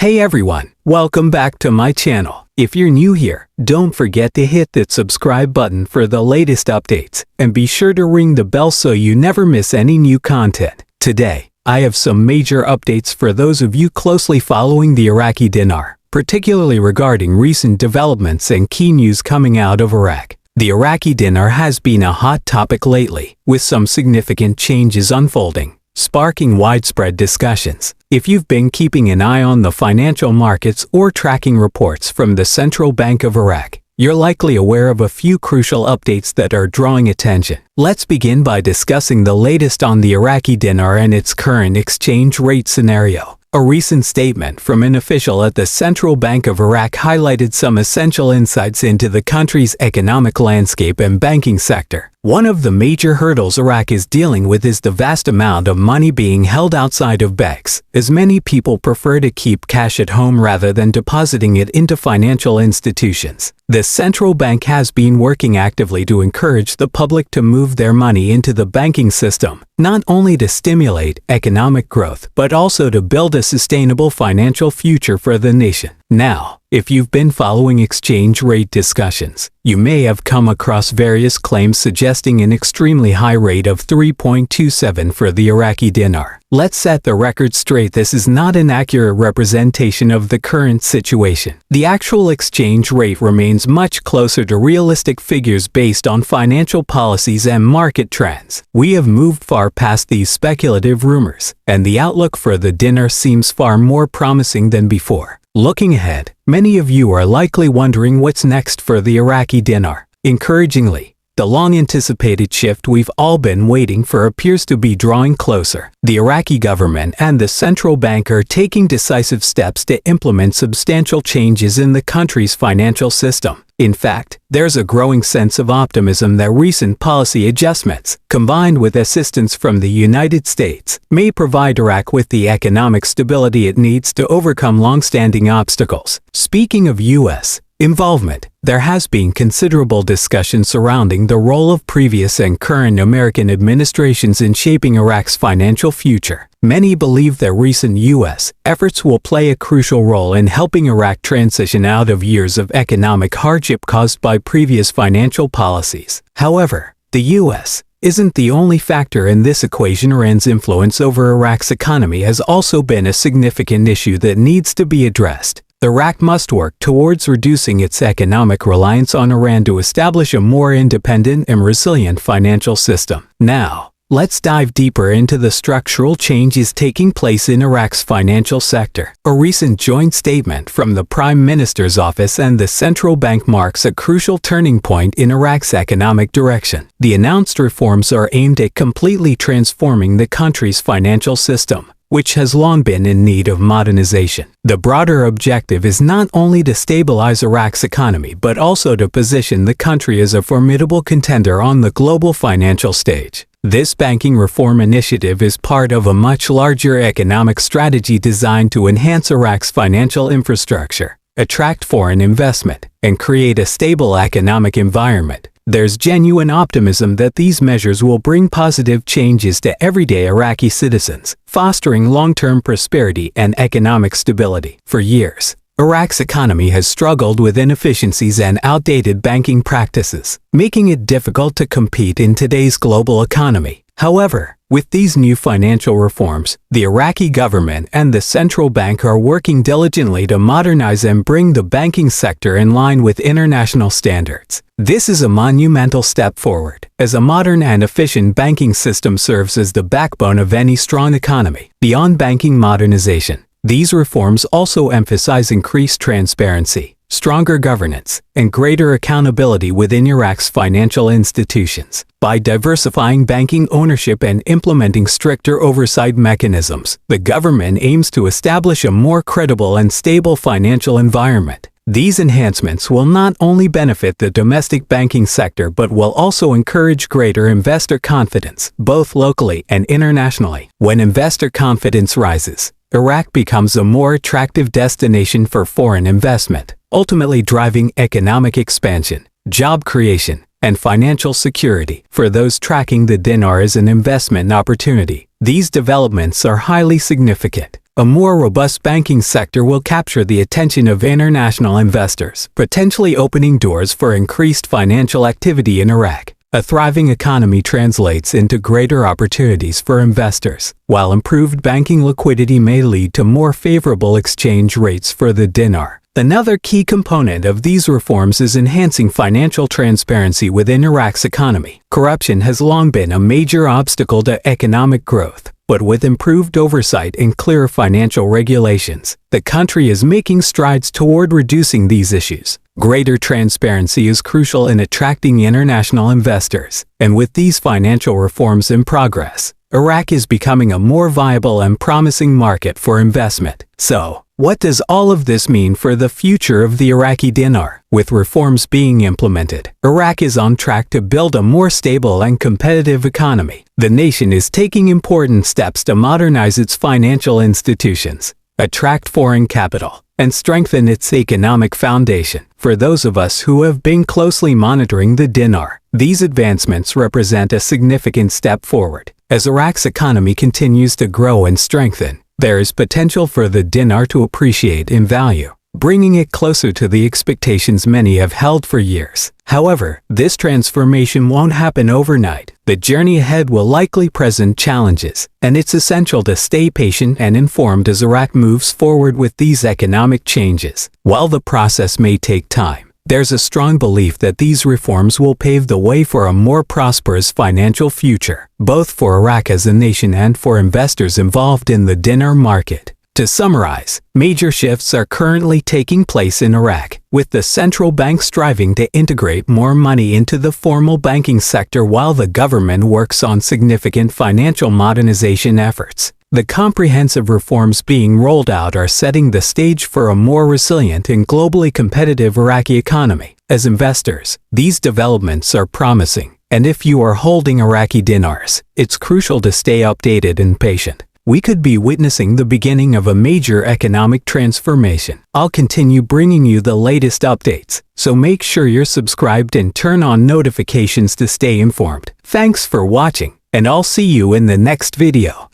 Hey everyone, welcome back to my channel. If you're new here, don't forget to hit that subscribe button for the latest updates, and be sure to ring the bell so you never miss any new content. Today, I have some major updates for those of you closely following the Iraqi Dinar, particularly regarding recent developments and key news coming out of Iraq. The Iraqi Dinar has been a hot topic lately, with some significant changes unfolding, sparking widespread discussions. If you've been keeping an eye on the financial markets or tracking reports from the Central Bank of Iraq, you're likely aware of a few crucial updates that are drawing attention. Let's begin by discussing the latest on the Iraqi dinar and its current exchange rate scenario. A recent statement from an official at the Central Bank of Iraq highlighted some essential insights into the country's economic landscape and banking sector. One of the major hurdles Iraq is dealing with is the vast amount of money being held outside of banks, as many people prefer to keep cash at home rather than depositing it into financial institutions. The central bank has been working actively to encourage the public to move their money into the banking system, not only to stimulate economic growth, but also to build a sustainable financial future for the nation. Now, if you've been following exchange rate discussions, you may have come across various claims suggesting an extremely high rate of 3.27 for the Iraqi dinar. Let's set the record straight: this is not an accurate representation of the current situation. The actual exchange rate remains much closer to realistic figures based on financial policies and market trends. We have moved far past these speculative rumors, and the outlook for the dinar seems far more promising than before. Looking ahead, many of you are likely wondering what's next for the Iraqi dinar. Encouragingly, the long-anticipated shift we've all been waiting for appears to be drawing closer. The Iraqi government and the central bank are taking decisive steps to implement substantial changes in the country's financial system. In fact, there's a growing sense of optimism that recent policy adjustments, combined with assistance from the United States, may provide Iraq with the economic stability it needs to overcome long-standing obstacles. Speaking of U.S. involvement, there has been considerable discussion surrounding the role of previous and current American administrations in shaping Iraq's financial future. Many believe that recent U.S. efforts will play a crucial role in helping Iraq transition out of years of economic hardship caused by previous financial policies. However, the U.S. isn't the only factor in this equation. Iran's influence over Iraq's economy has also been a significant issue that needs to be addressed. Iraq must work towards reducing its economic reliance on Iran to establish a more independent and resilient financial system. Now, let's dive deeper into the structural changes taking place in Iraq's financial sector. A recent joint statement from the Prime Minister's office and the central bank marks a crucial turning point in Iraq's economic direction. The announced reforms are aimed at completely transforming the country's financial system, which has long been in need of modernization. The broader objective is not only to stabilize Iraq's economy but also to position the country as a formidable contender on the global financial stage. This banking reform initiative is part of a much larger economic strategy designed to enhance Iraq's financial infrastructure, attract foreign investment, and create a stable economic environment. There's genuine optimism that these measures will bring positive changes to everyday Iraqi citizens, fostering long-term prosperity and economic stability. For years, Iraq's economy has struggled with inefficiencies and outdated banking practices, making it difficult to compete in today's global economy. However, with these new financial reforms, the Iraqi government and the central bank are working diligently to modernize and bring the banking sector in line with international standards. This is a monumental step forward, as a modern and efficient banking system serves as the backbone of any strong economy. Beyond banking modernization, these reforms also emphasize increased transparency, stronger governance, and greater accountability within Iraq's financial institutions. By diversifying banking ownership and implementing stricter oversight mechanisms, the government aims to establish a more credible and stable financial environment. These enhancements will not only benefit the domestic banking sector but will also encourage greater investor confidence, both locally and internationally. When investor confidence rises, Iraq becomes a more attractive destination for foreign investment, ultimately driving economic expansion, job creation, and financial security. For those tracking the dinar as an investment opportunity, These developments are highly significant. A more robust banking sector will capture the attention of international investors, potentially opening doors for increased financial activity in Iraq. A thriving economy translates into greater opportunities for investors, while improved banking liquidity may lead to more favorable exchange rates for the dinar. Another key component of these reforms is enhancing financial transparency within Iraq's economy. Corruption has long been a major obstacle to economic growth, but with improved oversight and clearer financial regulations, the country is making strides toward reducing these issues. Greater transparency is crucial in attracting international investors, and with these financial reforms in progress, Iraq is becoming a more viable and promising market for investment. So, what does all of this mean for the future of the Iraqi dinar? With reforms being implemented, Iraq is on track to build a more stable and competitive economy. The nation is taking important steps to modernize its financial institutions, attract foreign capital, and strengthen its economic foundation. For those of us who have been closely monitoring the dinar, these advancements represent a significant step forward. As Iraq's economy continues to grow and strengthen, there is potential for the dinar to appreciate in value, bringing it closer to the expectations many have held for years. However, this transformation won't happen overnight. The journey ahead will likely present challenges, and it's essential to stay patient and informed as Iraq moves forward with these economic changes. While the process may take time, there's a strong belief that these reforms will pave the way for a more prosperous financial future, both for Iraq as a nation and for investors involved in the dinar market. To summarize, major shifts are currently taking place in Iraq, with the central bank striving to integrate more money into the formal banking sector while the government works on significant financial modernization efforts. The comprehensive reforms being rolled out are setting the stage for a more resilient and globally competitive Iraqi economy. As investors, these developments are promising, and if you are holding Iraqi dinars, it's crucial to stay updated and patient. We could be witnessing the beginning of a major economic transformation. I'll continue bringing you the latest updates, so make sure you're subscribed and turn on notifications to stay informed. Thanks for watching, and I'll see you in the next video.